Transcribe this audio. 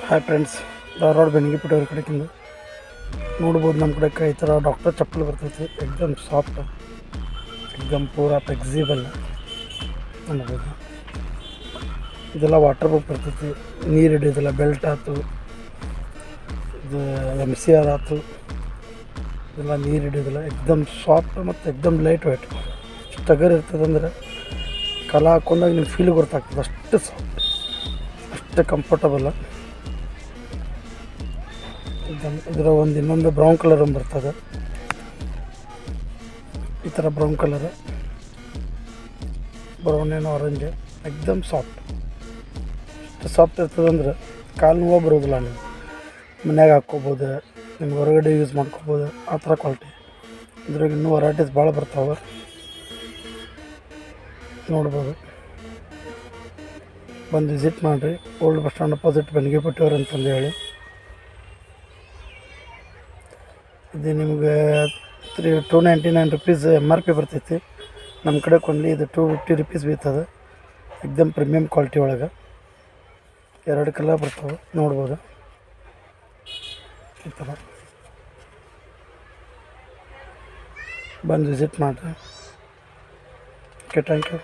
Hi friends, Dharwad ಬೆನಗಿಪೇಟೆಯವ್ರ ಕಡೆಗಿಂದ ನೋಡ್ಬೋದು. ನಮ್ಮ ಕಡೆ ಈ ಥರ ಡಾಕ್ಟರ್ ಚಪ್ಪಲ್ ಬರ್ತೈತಿ. ಎಕ್ದಮ್ ಸಾಫ್ಟ್, ಎಕ್ದಮ್ ಪೂರಾ ಫ್ಲೆಕ್ಸಿಬಲ್ ಅನ್ಬೋದು. ಇದೆಲ್ಲ ವಾಟರ್ ಪ್ರೂಫ್ ಬರ್ತೈತಿ. ನೀರು ಹಿಡಿಯೋದಿಲ್ಲ. ಬೆಲ್ಟ್ ಆಯ್ತು, ಇದು MCR ಆಯ್ತು, ಇದೆಲ್ಲ ನೀರು ಹಿಡಿಯೋದಿಲ್ಲ. ಎಕ್ದಮ್ ಸಾಫ್ಟ್ ಮತ್ತು ಎಕ್ದಮ್ ಲೈಟ್ ವೇಟ್. ಎಷ್ಟು ಟಗರ್ ಇರ್ತದಂದ್ರೆ ಕಾಲ ಹಾಕೊಂಡಾಗ ನಿಮ್ಮ ಫೀಲ್ ಗೊತ್ತಾಗ್ತದೆ. ಅಷ್ಟು ಸಾಫ್ಟ್, ಅಷ್ಟು ಕಂಫರ್ಟಬಲ್. ಇದರ ಇನ್ನೊಂದು ಬ್ರೌನ್ ಕಲರ್ ಒಂದು ಬರ್ತದೆ. ಈ ಥರ ಬ್ರೌನ್ ಕಲರ್, ಬ್ರೌನ್ ಏನೋ ಆರೆಂಜ್, ಎಕ್ದಮ್ ಸಾಫ್ಟ್. ಎಷ್ಟು ಸಾಫ್ಟ್ ಇರ್ತದಂದ್ರೆ ಕಾಲು ನೋವು ಬರೋದಿಲ್ಲ. ನೀವು ಮನ್ಯಾಗ ಹಾಕ್ಕೋಬೋದು, ನಿಮ್ಗೆ ಹೊರಗಡೆ ಯೂಸ್ ಮಾಡ್ಕೋಬೋದು. ಆ ಥರ ಕ್ವಾಲಿಟಿ. ಇದ್ರಾಗ ಇನ್ನೂ ವೆರೈಟೀಸ್ ಭಾಳ ಬರ್ತಾವೆ, ನೋಡ್ಬೋದು. ಬಂದು ವಿಸಿಟ್ ಮಾಡಿರಿ. ಓಲ್ಡ್ ಬಸ್ ಸ್ಟ್ಯಾಂಡ್ ಅಪೋಸಿಟ್ ಬೆನಗಿಪೇಟೆಯವ್ರು ಅಂತಂದು ಹೇಳಿ. ಇದು ನಿಮಗೆ 299 rupees MRP ಬರ್ತೈತಿ. ನಮ್ಮ ಕಡೆ ಕೊಂಡ್ಲಿ ಇದು 250 rupees ಬೀಳ್ತದೆ. ಎಕ್ದಮ್ ಪ್ರೀಮಿಯಮ್ ಕ್ವಾಲಿಟಿ ಒಳಗೆ 2 ಕಲರ್ ಬರ್ತಾವೆ, ನೋಡ್ಬೋದು. ಈ ಥರ ಬಂದು ವಿಸಿಟ್ ಮಾಡಿರಿ. Okay, thank you.